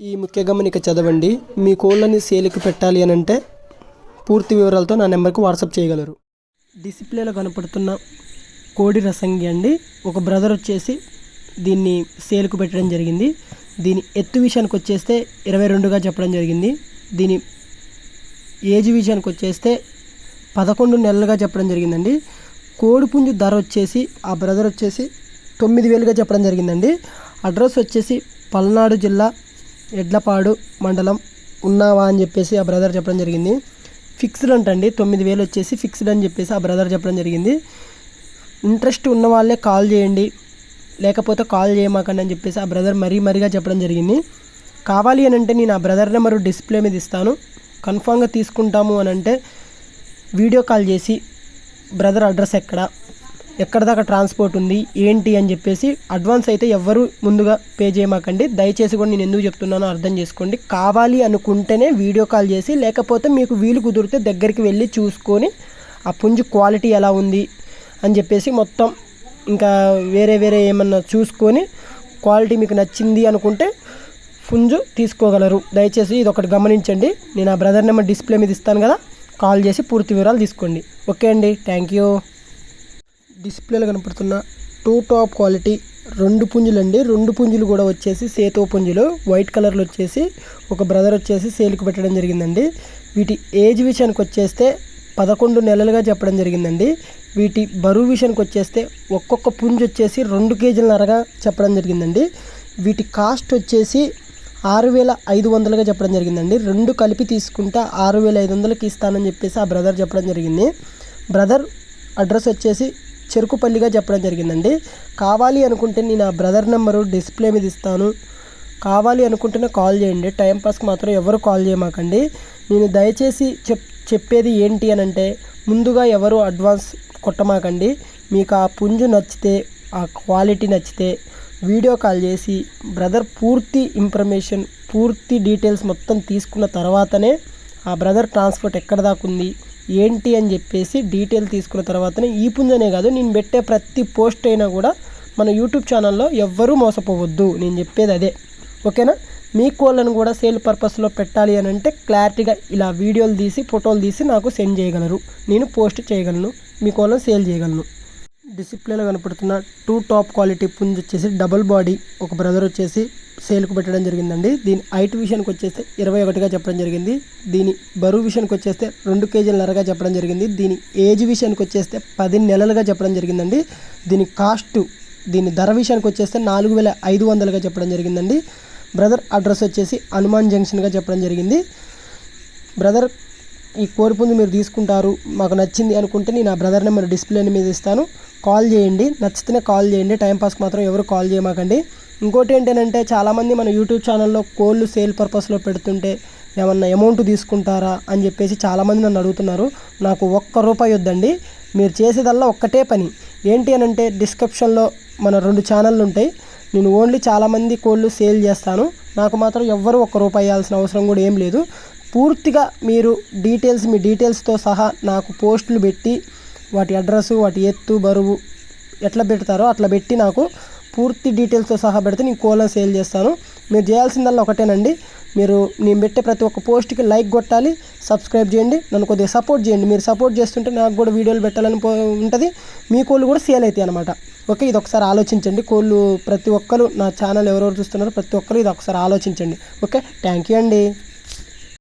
ఈ ముఖ్య గమనిక చదవండి. మీ కోళ్ళని సేల్కి పెట్టాలి అని అంటే పూర్తి వివరాలతో నా నెంబర్కి వాట్సాప్ చేయగలరు. డిస్ప్లేలో కనపడుతున్న కోడి రసంగి అండి. ఒక బ్రదర్ వచ్చేసి దీన్ని సేల్కు పెట్టడం జరిగింది. దీని ఎత్తు విషయానికి వచ్చేస్తే 22గా చెప్పడం జరిగింది. దీని ఏజ్ విషయానికి వచ్చేస్తే 11 నెలలుగా చెప్పడం జరిగిందండి. కోడిపుంజు ధర వచ్చేసి ఆ బ్రదర్ వచ్చేసి 9,000గా చెప్పడం జరిగిందండి. అడ్రస్ వచ్చేసి పల్నాడు జిల్లా ఎడ్లపాడు మండలం ఉన్నావా అని చెప్పేసి ఆ బ్రదర్ చెప్పడం జరిగింది. ఫిక్స్డ్ అంటండి 9,000 వచ్చేసి ఫిక్స్డ్ అని చెప్పేసి ఆ బ్రదర్ చెప్పడం జరిగింది. ఇంట్రెస్ట్ ఉన్న వాళ్ళే కాల్ చేయండి, లేకపోతే కాల్ చేయమాకండి అని చెప్పేసి ఆ బ్రదర్ మరీగా చెప్పడం జరిగింది. కావాలి అని అంటే నేను ఆ బ్రదర్ నెంబరు డిస్ప్లే మీద ఇస్తాను. కన్ఫామ్గా తీసుకుంటాము అని అంటే వీడియో కాల్ చేసి బ్రదర్ అడ్రస్ ఎక్కడ దాకా ట్రాన్స్పోర్ట్ ఉంది ఏంటి అని చెప్పేసి అడ్వాన్స్ అయితే ఎవ్వరూ ముందుగా పే చేయమాకండి. దయచేసి కూడా నేను ఎందుకు చెప్తున్నానో అర్థం చేసుకోండి. కావాలి అనుకుంటేనే వీడియో కాల్ చేసి, లేకపోతే మీకు వీలు కుదిరితే దగ్గరికి వెళ్ళి చూసుకొని ఆ పుంజు క్వాలిటీ ఎలా ఉంది అని చెప్పేసి మొత్తం ఇంకా వేరే ఏమన్నా చూసుకొని క్వాలిటీ మీకు నచ్చింది అనుకుంటే పుంజు తీసుకోగలరు. దయచేసి ఇది ఒకటి గమనించండి. నేను ఆ బ్రదర్ నెంబర్ డిస్ప్లే మీద ఇస్తాను కదా, కాల్ చేసి పూర్తి వివరాలు తీసుకోండి. ఓకే అండి, థ్యాంక్ యూ. డిస్ప్లేలో కనపడుతున్న 2 టాప్ క్వాలిటీ 2 పుంజులు అండి. 2 పుంజులు కూడా వచ్చేసి సేతో పుంజులు వైట్ కలర్లో వచ్చేసి ఒక బ్రదర్ వచ్చేసి సేల్కి పెట్టడం జరిగిందండి. వీటి ఏజ్ విషయానికి వచ్చేస్తే 11 నెలలుగా చెప్పడం జరిగిందండి. వీటి బరువు విషయానికి వచ్చేస్తే ఒక్కొక్క పుంజు వచ్చేసి 2 కేజీలన్నరగా చెప్పడం జరిగిందండి. వీటి కాస్ట్ వచ్చేసి 6,500గా చెప్పడం జరిగిందండి. 2 కలిపి తీసుకుంటే 6,500కి ఇస్తానని చెప్పేసి ఆ బ్రదర్ చెప్పడం జరిగింది. బ్రదర్ అడ్రస్ వచ్చేసి చెరుకుపల్లిగా చెప్పడం జరిగిందండి. కావాలి అనుకుంటే నేను ఆ బ్రదర్ నెంబరు డిస్ప్లే మీద ఇస్తాను. కావాలి అనుకుంటేనే కాల్ చేయండి. టైంపాస్కి మాత్రం ఎవరు కాల్ చేయమాకండి. నేను దయచేసి చెప్పేది ఏంటి అని అంటే ముందుగా ఎవరు అడ్వాన్స్ కొట్టమాకండి. మీకు ఆ పుంజు నచ్చితే, ఆ క్వాలిటీ నచ్చితే వీడియో కాల్ చేసి బ్రదర్ పూర్తి ఇన్ఫర్మేషన్, పూర్తి డీటెయిల్స్ మొత్తం తీసుకున్న తర్వాతనే ఆ బ్రదర్ ట్రాన్స్పోర్ట్ ఎక్కడ దాకా ఉంది ఏంటి అని చెప్పేసి డీటెయిల్ తీసుకున్న తర్వాతనే ఈ పుంజనే కాదు, నేను పెట్టే ప్రతి పోస్ట్ అయినా కూడా మన యూట్యూబ్ ఛానల్లో ఎవ్వరూ మోసపోవద్దు. నేను చెప్పేది అదే, ఓకేనా? మీ కోళ్ళను కూడా సేల్ పర్పస్లో పెట్టాలి అని అంటే క్లారిటీగా ఇలా వీడియోలు తీసి ఫోటోలు తీసి నాకు సెండ్ చేయగలరు. నేను పోస్ట్ చేయగలను, మీ కోళ్ళను సేల్ చేయగలను. డిస్ప్లేలో కనపడుతున్న 2 టాప్ క్వాలిటీ పుంజు వచ్చేసి డబుల్ బాడీ ఒక బ్రదర్ వచ్చేసి సేల్కు పెట్టడం జరిగిందండి. దీని హైట్ విషయానికి వచ్చేస్తే 21గా చెప్పడం జరిగింది. దీని బరువు విషయానికి వచ్చేస్తే 2 కేజీలన్నరగా చెప్పడం జరిగింది. దీని ఏజ్ విషయానికి వచ్చేస్తే 10 నెలలుగా చెప్పడం జరిగిందండి. దీని ధర విషయానికి వచ్చేస్తే 4,500గా చెప్పడం జరిగిందండి. బ్రదర్ అడ్రస్ వచ్చేసి హనుమాన్ జంక్షన్గా చెప్పడం జరిగింది. బ్రదర్ ఈ కోడిపుంజు మీరు తీసుకుంటారు, మాకు నచ్చింది అనుకుంటే నేను ఆ బ్రదర్ నెంబర్ డిస్ప్లే మీద ఇస్తాను. కాల్ చేయండి, నచ్చితేనే కాల్ చేయండి. టైంపాస్కి మాత్రం ఎవరు కాల్ చేయమాకండి. ఇంకోటి ఏంటంటే చాలామంది మన యూట్యూబ్ ఛానల్లో కోళ్ళు సేల్ పర్పస్లో పెడుతుంటే ఏమన్నా అమౌంట్ తీసుకుంటారా అని చెప్పేసి చాలామంది నన్ను అడుగుతున్నారు. నాకు ₹1 వద్దండి. మీరు చేసేదల్లా ఒక్కటే పని ఏంటి అని అంటే డిస్క్రిప్షన్లో మన 2 ఛానళ్ళు ఉంటాయి. నేను ఓన్లీ చాలామంది కోళ్ళు సేల్ చేస్తాను. నాకు మాత్రం ఎవ్వరు ₹1 ఇవ్వాల్సిన అవసరం కూడా ఏం లేదు. పూర్తిగా మీరు మీ డీటెయిల్స్తో సహా నాకు పోస్టులు పెట్టి వాటి అడ్రస్సు, వాటి ఎత్తు, బరువు ఎట్లా పెడతారో అట్లా పెట్టి నాకు పూర్తి డీటెయిల్స్తో సహా పెడితే నేను కోళ్ళను సేల్ చేస్తాను. మీరు చేయాల్సిందల్లా ఒకటేనండి, నేను పెట్టే ప్రతి ఒక్క పోస్ట్కి లైక్ కొట్టాలి, సబ్స్క్రైబ్ చేయండి, నన్ను కొద్దిగా సపోర్ట్ చేయండి. మీరు సపోర్ట్ చేస్తుంటే నాకు కూడా వీడియోలు పెట్టాలని ఉంటుంది, మీ కోళ్ళు కూడా సేల్ అవుతాయి అనమాట. ఓకే, ఇది ఒకసారి ఆలోచించండి. కోళ్ళు ప్రతి ఒక్కరు నా ఛానల్ ఎవరెవరు చూస్తున్నారో ప్రతి ఒక్కరు ఇది ఒకసారి ఆలోచించండి. ఓకే, థ్యాంక్ యూ అండి.